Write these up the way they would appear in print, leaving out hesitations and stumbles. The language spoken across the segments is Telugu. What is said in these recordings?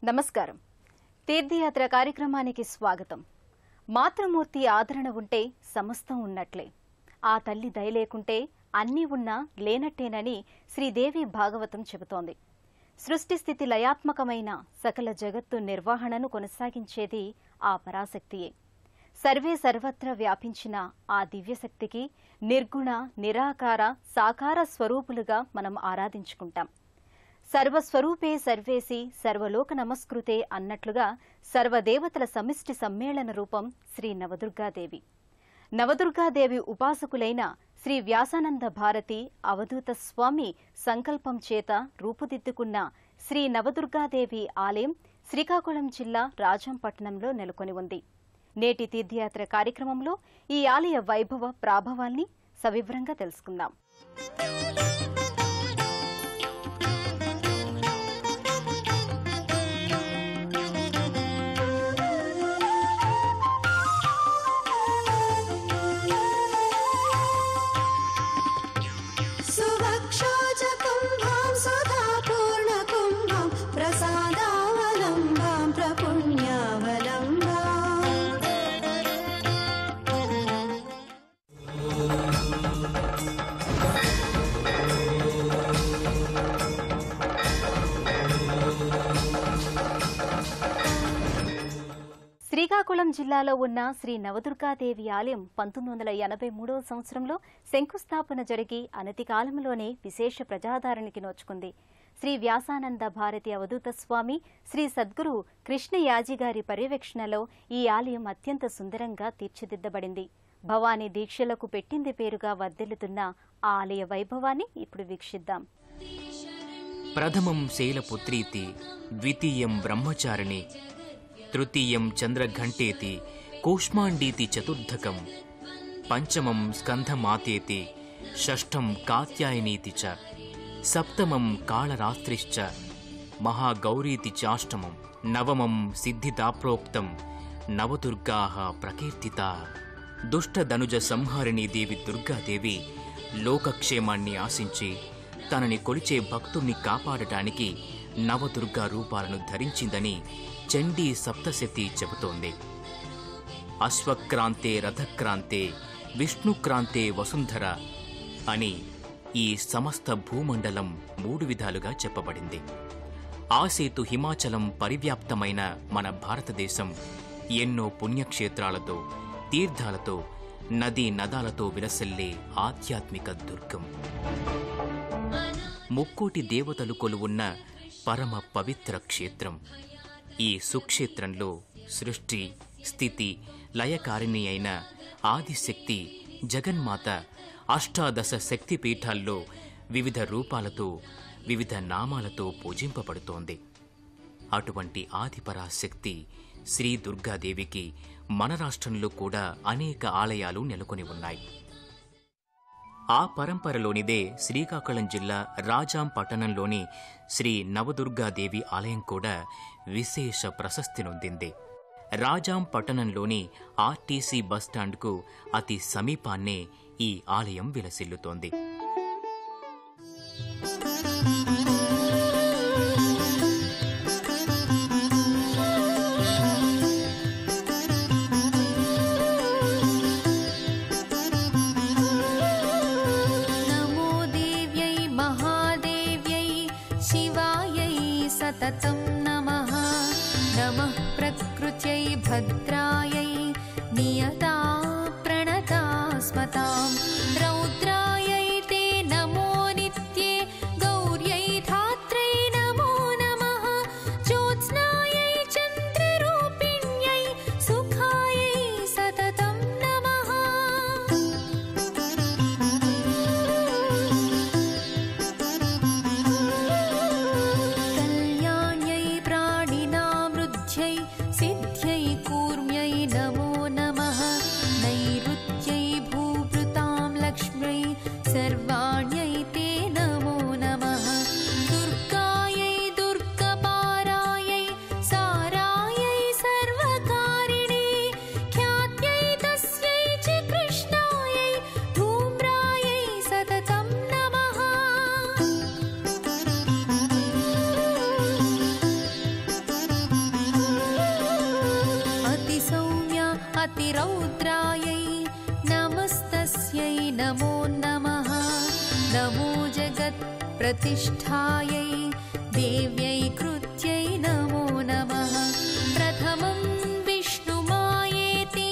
నమస్కారం. తీర్థయాత్ర కార్యక్రమానికి స్వాగతం. మాతృమూర్తి ఆదరణ ఉంటే సమస్తం ఉన్నట్లే. ఆ తల్లి దయ లేకుంటే అన్నీ ఉన్నా లేనట్టేనని శ్రీదేవి భాగవతం చెబుతోంది. సృష్టి స్థితి లయాత్మకమైన సకల జగత్తు నిర్వహణను కొనసాగించేది ఆ పరాశక్తియే. సర్వే సర్వత్రా వ్యాపించిన ఆ దివ్యశక్తికి నిర్గుణ, నిరాకార, సాకార స్వరూపులుగా మనం ఆరాధించుకుంటాం. సర్వస్వరూపే సర్వేసి సర్వలోక నమస్కృతే అన్నట్లుగా సర్వదేవతల సమిష్టి సమ్మేళన రూపం శ్రీ నవదుర్గాదేవి. నవదుర్గాదేవి ఉపాసకులైన శ్రీ వ్యాసానంద భారతి అవధూత స్వామి సంకల్పం చేత రూపుదిద్దుకున్న శ్రీ నవదుర్గాదేవి ఆలయం శ్రీకాకుళం జిల్లా రాజంపట్నంలో నెలకొని ఉంది. నేటి తీర్థయాత్ర కార్యక్రమంలో ఈ ఆలయ వైభవ ప్రాభవాల్ని సవివరంగా తెలుసుకుందాం. శ్రీకాకుళం జిల్లాలో ఉన్న శ్రీ నవదుర్గాదేవి ఆలయం 1983వ సంవత్సరంలో శంకుస్థాపన జరిగి అనతి కాలంలోనే విశేష ప్రజాదరణకి నోచుకుంది. శ్రీ వ్యాసానంద భారతి అవధూత స్వామి, శ్రీ సద్గురు కృష్ణయాజీ గారి పర్యవేక్షణలో ఈ ఆలయం అత్యంత సుందరంగా తీర్చిదిద్దబడింది. భవానీ దీక్షలకు పెట్టింది పేరుగా వర్ధిల్లుతున్న ఆ ఆలయ వైభవాన్ని ఇప్పుడు వీక్షిద్దాం. ప్రథమం శైలపుత్రీతి, ద్వితీయం బ్రహ్మచారిణి, తృతీయం చంద్రఘంటేతి, కూష్మాండీతి చతుర్థకం, పంచమం స్కంధమాతేతి, షష్ఠం కాత్యాయనీతి చ, సప్తమం కాళరాత్రిశ్చ, మహాగౌరీతి చాష్టమం, నవమం సిద్ధిదాప్రోక్తం, నవదుర్గాః ప్రకీర్తితాః. దుష్టధనుజ సంహారిణీ దేవి దుర్గాదేవి లోకక్షేమాన్ని ఆశించి తనని కొలిచే భక్తుణ్ణి కాపాడటానికి నవదుర్గా రూపాలను ధరించిందని చండీ సప్తశతి చెబుతోంది. అశ్వక్రాంతే రథక్రాంతే విష్ణుక్రాంతే వసుంధర అని ఈ సమస్త భూమండలం 3 విధాలుగా చెప్పబడింది. ఆసేతు హిమాచలం పరివ్యాప్తమైన మన భారతదేశం ఎన్నో పుణ్యక్షేత్రాలతో, తీర్థాలతో, నదీ నదాలతో విలసిల్లే ఆధ్యాత్మిక దుర్గం. ముక్కోటి దేవతలు కొలువున్న పరమ పవిత్ర క్షేత్రం. ఈ సుక్షేత్రంలో సృష్టి, స్థితి, లయకారిణి అయిన ఆదిశక్తి జగన్మాత అష్టాదశ శక్తిపీఠాల్లో వివిధ రూపాలతో, వివిధ నామాలతో పూజింపబడుతోంది. అటువంటి ఆదిపరాశక్తి శ్రీ దుర్గాదేవికి మన రాష్ట్రంలో కూడా అనేక ఆలయాలు నెలకొని ఉన్నాయి. ఆ పరంపరలోనిదే శ్రీకాకుళం జిల్లా రాజాం పట్టణంలోని శ్రీ నవదుర్గాదేవి ఆలయం కూడా విశేష ప్రశస్తి నొందింది. రాజాం పట్టణంలోని ఆర్టీసీ బస్టాండ్కు అతి సమీపాన్నే ఈ ఆలయం విలసిల్లుతోంది. नमः प्रकृत्यै भद्रायै नियता प्रणता स्मतां रौद्रायै ते नमो नित्ये गौर्यै धात्रै नमो नमः ज्योत्स्नायै चन्द्ररूपिण्यै सुखायै सततं नमः कल्याण्यै प्राणिनामृध्यै सिद्ध्यै कूर्म्यै नमो नमः नैऋत्यै भूभृतां लक्ष्मी प्रतिष्ठायै देव्यै कृत्यै नमो नमः। प्रथमं विष्णुमायेति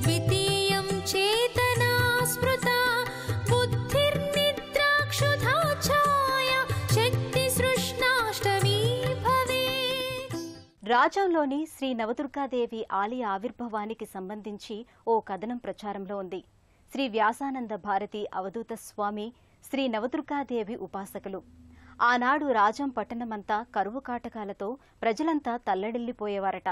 द्वितीयं चेतना स्मृता बुद्धिर्निद्राक्षुधा ఛాయ शक्तिसृष्णाष्टमी भवेत्। రాజంలోని శ్రీ నవదుర్గాదేవి ఆలయ ఆవిర్భావానికి సంబంధించి ఓ కథనం ప్రచారంలో ఉంది. శ్రీ వ్యాసానంద భారతి అవధూత స్వామి శ్రీ నవదుర్గాదేవి ఉపాసకులు. ఆనాడు రాజం పట్టణమంతా కరువు కాటకాలతో ప్రజలంతా తల్లడిల్లిపోయేవారట.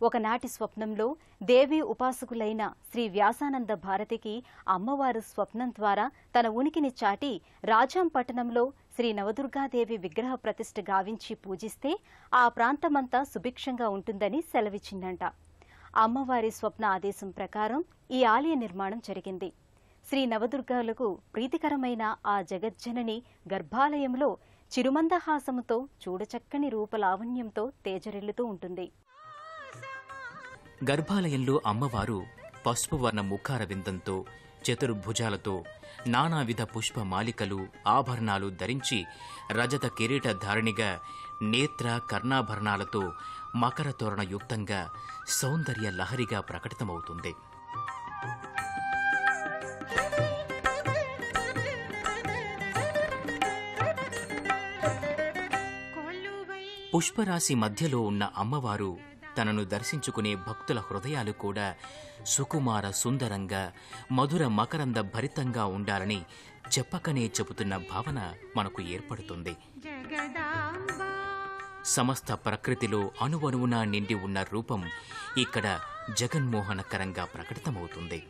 ఒకనాటి స్వప్నంలో దేవి ఉపాసకులైన శ్రీ వ్యాసానంద భారతికి అమ్మవారు స్వప్నం ద్వారా తన ఉనికిని చాటి రాజం పట్టణంలో శ్రీ నవదుర్గాదేవి విగ్రహ ప్రతిష్ఠ గావించి పూజిస్తే ఆ ప్రాంతమంతా సుభిక్షంగా ఉంటుందని సెలవిచ్చిందంట. అమ్మవారి స్వప్న ఆదేశం ప్రకారం ఈ ఆలయ నిర్మాణం జరిగింది. శ్రీ నవదుర్గలకు ప్రీతికరమైన ఆ జగజ్జనని గర్భాలయంలో చిరుమందహాసముతో చూడచక్కని రూపలావణ్యంతో తేజరిల్లుతూ ఉంటుంది. గర్భాలయంలో అమ్మవారు పసుపువర్ణ ముఖార విందంతో చతుర్భుజాలతో నానావిధ పుష్పమాలికలు ఆభరణాలు ధరించి రజత కిరీట ధారణిగా నేత్ర కర్ణాభరణాలతో మకర తోరణయుక్తంగా సౌందర్య లహరిగా ప్రకటితమవుతుంది. పుష్పరాశి మధ్యలో ఉన్న అమ్మవారు తనను దర్శించుకునే భక్తుల హృదయాలు కూడా సుకుమార సుందరంగా మధుర మకరంద భరితంగా ఉండాలని చెప్పకనే చెబుతున్న భావన మనకు ఏర్పడుతుంది. సమస్త ప్రకృతిలో అణువణువునా నిండి ఉన్న రూపం ఇక్కడ జగన్మోహనకరంగా ప్రకటితమవుతుంది.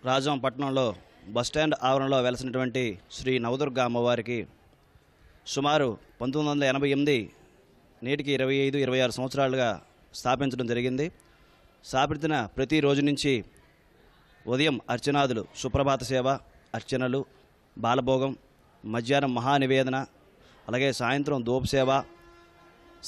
రాజం పట్టణంలో బస్టాండ్ ఆవరణలో వెలసినటువంటి శ్రీ నవదుర్గా అమ్మవారికి సుమారు 1988 నేటికి 25-26 సంవత్సరాలుగా స్థాపించడం జరిగింది. స్థాపించిన ప్రతి రోజు నుంచి ఉదయం అర్చనాదులు, సుప్రభాత సేవ, అర్చనలు, బాలభోగం, మధ్యాహ్నం మహానివేదన, అలాగే సాయంత్రం ధూపసేవ,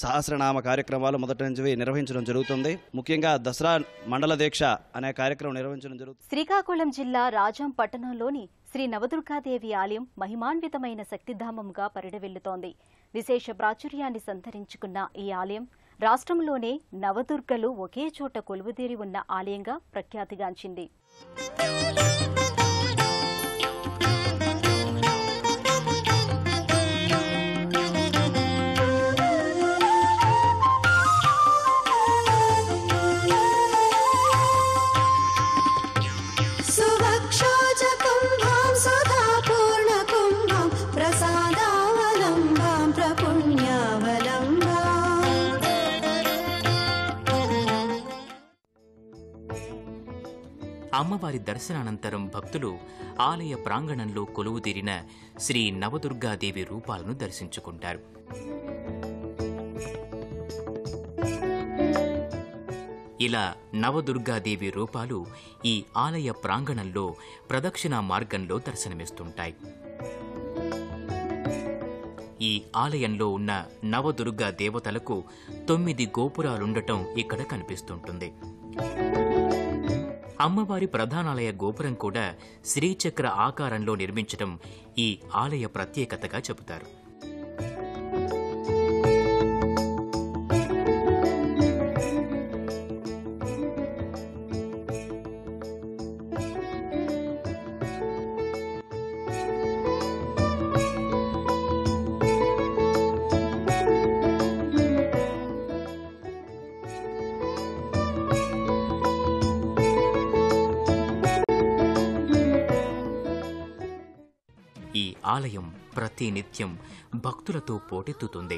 సహస్రనామ కార్యక్రమాలు మొదటి నుంచి నిర్వహించడం జరుగుతుంది. ముఖ్యంగా దసరా మండల దీక్ష అనే కార్యక్రమం నిర్వహించడం జరుగుతుంది. శ్రీకాకుళం జిల్లా రాజం పట్టణంలోని శ్రీ నవదుర్గాదేవి ఆలయం మహిమాన్వితమైన శక్తిధామంగా పరిడవిల్లుతోంది. విశేష ప్రాచుర్యాన్ని సంతరించుకున్న ఈ ఆలయం రాష్ట్రంలోనే నవదుర్గలు ఒకే చోట కొలువుదీరి ఉన్న ఆలయంగా ప్రఖ్యాతిగాంచింది. అమ్మవారి దర్శనానంతరం భక్తులు ఆలయ ప్రాంగణంలో కొలువుదీరిన శ్రీ నవదుర్గాదేవి రూపాలను దర్శించుకుంటారు. ఇలా నవదుర్గాదేవి రూపాలు ఈ ఆలయ ప్రాంగణంలో ప్రదక్షిణా మార్గంలో దర్శనమిస్తుంటాయి. ఈ ఆలయంలో ఉన్న నవదుర్గా దేవతలకు 9 గోపురాలుండటం ఇక్కడ కనిపిస్తుంటుంది. అమ్మవారి ప్రధానాలయ గోపురం కూడా శ్రీచక్ర ఆకారంలో నిర్మించడం ఈ ఆలయ ప్రత్యేకతగా చెబుతారు. ఈ ఆలయం ప్రతినిత్యం భక్తులతో పోటెత్తుతుంది.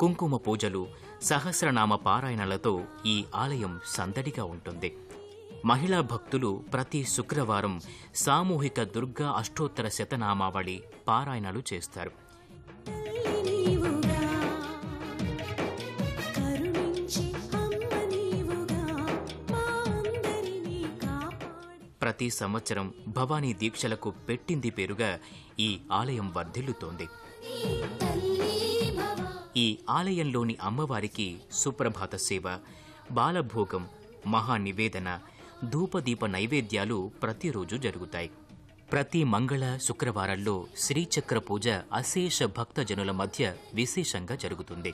కుంకుమ పూజలు, సహస్రనామ పారాయణలతో ఈ ఆలయం సందడిగా ఉంటుంది. మహిళా భక్తులు ప్రతి శుక్రవారం సామూహిక దుర్గా అష్టోత్తర శతనామావళి పారాయణలు చేస్తారు. ప్రతి సంవత్సరం భవానీ దీక్షలకు పెట్టింది పేరుగా ఈ ఆలయం వర్ధిల్లుతోంది. ఈ ఆలయంలోని అమ్మవారికి సుప్రభాత సేవ, బాలభోగం, మహానివేదన, ధూపదీప నైవేద్యాలు ప్రతిరోజు జరుగుతాయి. ప్రతి మంగళ శుక్రవారాల్లో శ్రీచక్ర పూజ అశేష భక్తజనుల మధ్య విశేషంగా జరుగుతుంది.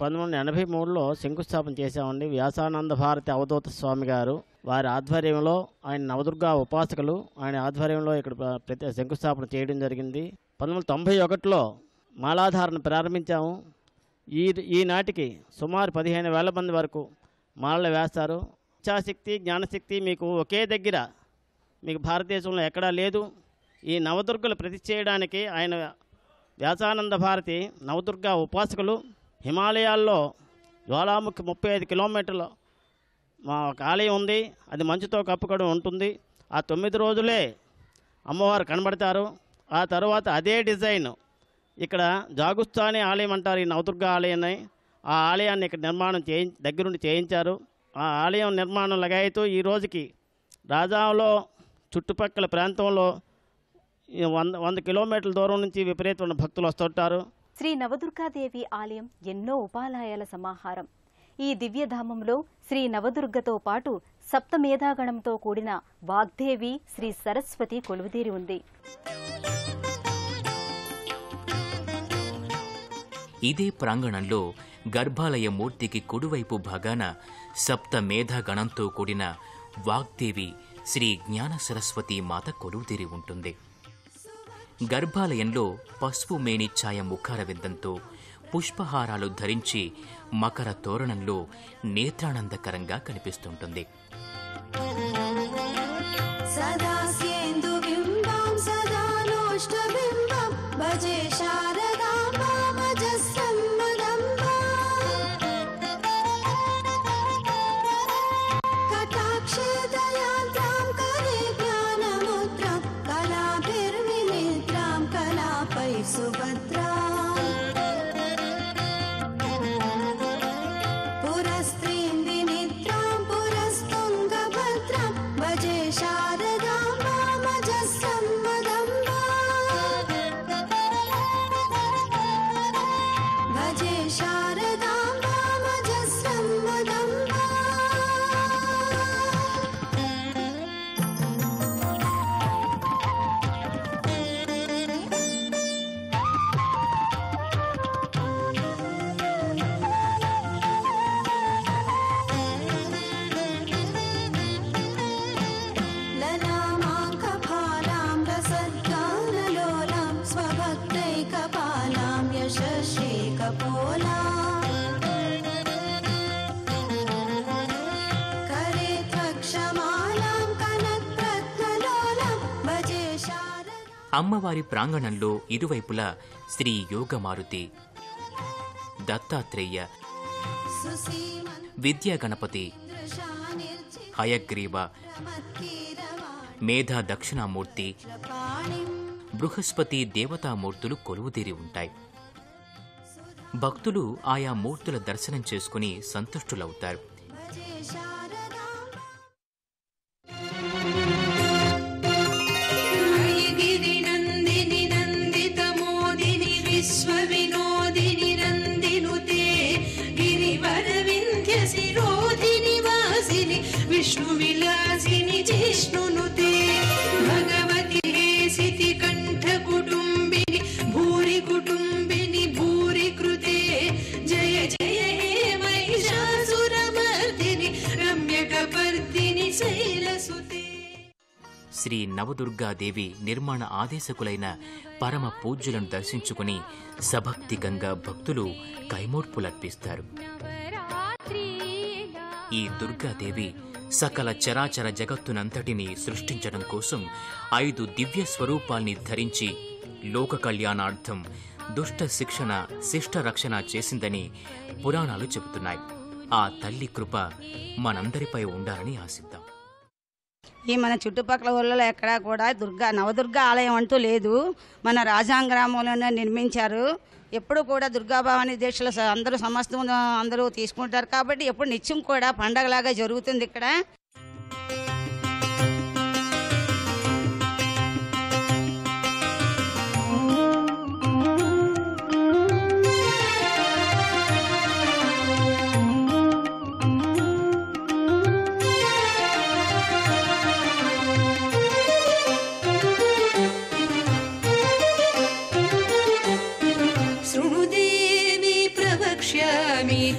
(1983) శంకుస్థాపన చేశామండి. వ్యాసానంద భారతి అవధూత స్వామి గారు వారి ఆధ్వర్యంలో, ఆయన నవదుర్గా ఉపాసకులు, ఆయన ఆధ్వర్యంలో ఇక్కడ శంకుస్థాపన చేయడం జరిగింది. 1991లో మాలాధారణ ప్రారంభించాము. ఈనాటికి సుమారు 15,000 మంది వరకు మాలలు వేస్తారు. ఇచ్ఛాశక్తి, జ్ఞానశక్తి మీకు ఒకే దగ్గర, మీకు భారతదేశంలో ఎక్కడా లేదు. ఈ నవదుర్గలు ప్రతిష్ఠ చేయడానికి ఆయన వ్యాసానంద భారతి నవదుర్గా ఉపాసకులు హిమాలయాల్లో జ్వాలాముఖి 35 కిలోమీటర్లు మా ఒక ఆలయం ఉంది. అది మంచుతో కప్పుకొని ఉంటుంది. ఆ 9 రోజులే అమ్మవారు కనబడతారు. ఆ తర్వాత అదే డిజైన్ ఇక్కడ జాగుస్తాని ఆలయం అంటారు ఈ నవదుర్గా ఆలయాన్ని. ఆ ఆలయాన్ని ఇక్కడ నిర్మాణం దగ్గరుండి చేయించారు. ఆ ఆలయం నిర్మాణం లగాయితూ ఈ రోజుకి రాజాంలో చుట్టుపక్కల ప్రాంతంలో 100 కిలోమీటర్ల దూరం నుంచి విపరీతమైన భక్తులు వస్తుంటారు. శ్రీ నవదుర్గాదేవి ఆలయం ఎన్నో ఉపాలయాల సమాహారం. ఈ దివ్యధామంలో శ్రీ నవదుర్గతో పాటు సప్తమేధాగణంతో కూడిన వాగ్దేవి, శ్రీ సరస్వతి కొలువుదీరి ఉంది. ఇదే ప్రాంగణంలో గర్భాలయ మూర్తికి కుడివైపు భాగాన సప్తమేధాగణంతో కూడిన వాగ్దేవి, శ్రీ జ్ఞాన సరస్వతి మాత కొలువుదీరి ఉంటుంది. గర్భాలయంలో పసుపు మేని ఛాయ ముఖారవిందంతో పుష్పహారాలు ధరించి మకర తోరణంలో నేత్రానందకరంగా కనిపిస్తుంటుంది. అమ్మవారి ప్రాంగణంలో ఇరువైపులా శ్రీ యోగమారుతి, దత్తాత్రేయ, విద్యా గణపతి, హయగ్రీవ, మేధా దక్షిణామూర్తి, బృహస్పతి దేవతామూర్తులు కొలువుదీరి ఉంటాయి. భక్తులు ఆయా మూర్తుల దర్శనం చేసుకుని సంతుష్టులవుతారు. విశ్వవినోదిని నందినుతే గిరివర వింధ్య శిరోధిని వాసిని విష్ణు విలాసిని జిష్ణునుతే భగవతి హేసితి కంఠ కుటుంబిని భూరి కుటుంబిని భూరి కృతే జయ జయ హే మహిషాసురమర్దిని శ్రీ నవదుర్గాదేవి నిర్మాణ ఆదేశకులైన పరమ పూజ్యులను దర్శించుకుని సభక్తికంగా భక్తులు కైమోడ్పులర్పిస్తారు. ఈ దుర్గాదేవి సకల చరాచర జగత్తునంతటినీ సృష్టించడం కోసం 5 దివ్య స్వరూపాల్ని ధరించి లోక కళ్యాణార్థం దుష్ట శిక్షణ శిష్ట రక్షణ చేసిందని పురాణాలు చెబుతున్నాయి. ఆ తల్లి కృప మనందరిపై ఉండాలని ఆశిద్దాం. ఈ మన చుట్టుపక్కల ఊళ్ళలో ఎక్కడా కూడా నవదుర్గా ఆలయం అంటూ లేదు. మన రాజాం గ్రామంలోనే నిర్మించారు. ఎప్పుడు కూడా దుర్గాభవాని దీక్షలు అందరూ సమస్తం అందరూ తీసుకుంటారు కాబట్టి ఎప్పుడు నిత్యం కూడా పండగలాగా జరుగుతుంది ఇక్కడ.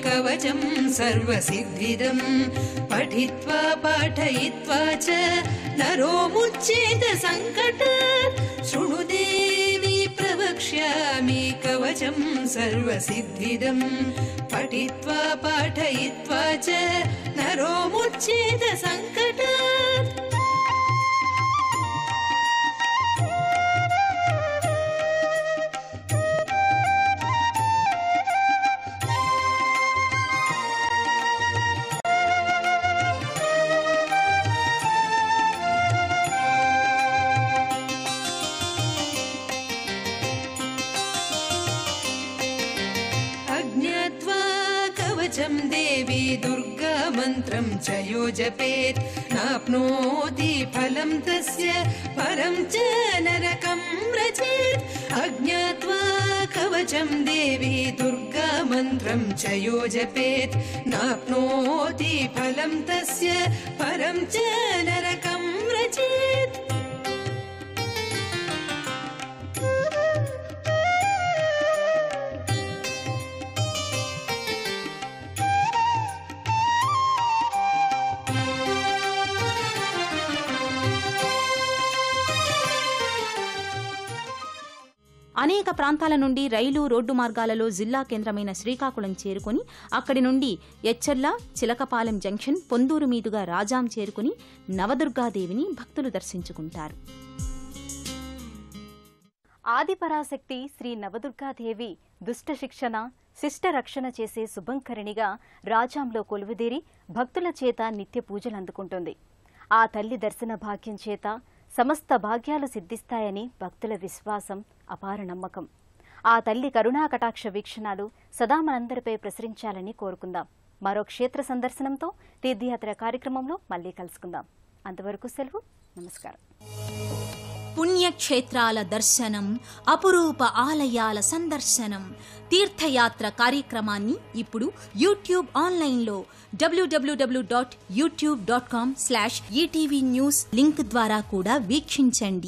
కవచం సర్వసిద్ధిదం పఠిత్వా పాఠయిత్వా చ నరో ముచ్యేత సంకటాత్. శృణు దేవి ప్రవక్ష్యామి కవచం సర్వసిద్ధిదం పఠిత్వా పాఠయిత్వా చ నరో ముచ్యేత సంకటాత్. దేవి దుర్గా మంత్రం చ యో జపేత్ నాప్నోతి ఫలం తస్య పరం చ నరకం వ్రజేత్. అజ్ఞాత్వా కవచం దేవి దుర్గా మంత్రం చ యో జపేత్ నాప్నోతి ఫలం తస్య పరం చ నరకం వ్రజేత్. అనేక ప్రాంతాల నుండి రైలు రోడ్డు మార్గాలలో జిల్లా కేంద్రమైన శ్రీకాకుళం చేరుకుని అక్కడి నుండి ఎచ్చర్ల చిలకపాలెం జంక్షన్ పొందూరు మీదుగా రాజాం చేరుకుని నవదుర్గాదేవిని భక్తులు దర్శించుకుంటారు. ఆదిపరాశక్తి శ్రీ నవదుర్గాదేవి దుష్ట శిక్షణ శిష్ట రక్షణ చేసే శుభంకరిణిగా రాజాంలో కొలువుదీరి భక్తుల చేత నిత్య పూజలు అందుకుంటుంది. ఆ తల్లి దర్శన భాగ్యం చేత సమస్త భాగ్యాలు సిద్ధిస్తాయని భక్తుల విశ్వాసం, అపార నమ్మకం. ఆ తల్లి కరుణా కటాక్ష వీక్షణాలు సదా మనందరిపై ప్రసరించాలని కోరుకుందాం. మరో క్షేత్ర సందర్శనంతో తీర్థయాత్ర కార్యక్రమంలో మళ్లీ కలుసుకుందాం. అంతవరకు సెలవు. నమస్కారం. పుణ్యక్షేత్రాల దర్శనం, అపురూప ఆలయాల సందర్శనం, తీర్థయాత్ర కార్యక్రమాన్ని ఇప్పుడు యూట్యూబ్ ఆన్లైన్లో www.youtube.com/ETV News లింక్ ద్వారా కూడా వీక్షించండి.